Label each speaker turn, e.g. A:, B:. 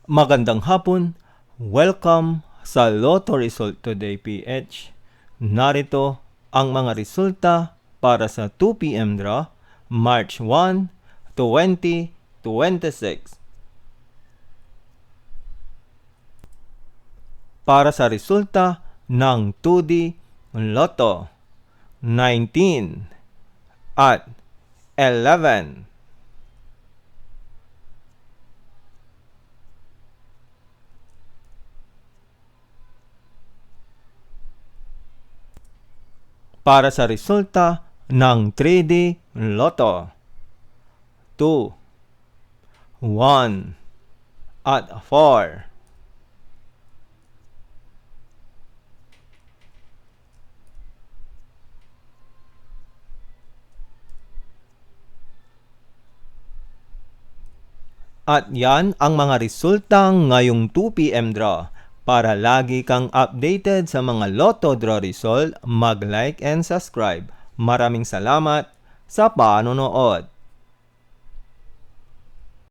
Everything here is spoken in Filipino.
A: Magandang hapon, welcome sa Lotto Result Today PH. Narito ang mga resulta para sa 2 p.m. draw, March 1, 2026. Para sa resulta ng 2D Lotto, 19 at 11. Para sa resulta ng 3D Lotto, 2, 1 at 4. At yan ang mga resulta ngayong 2 p.m. draw. Para lagi kang updated sa mga Lotto draw result, mag-like and subscribe. Maraming salamat sa panonood.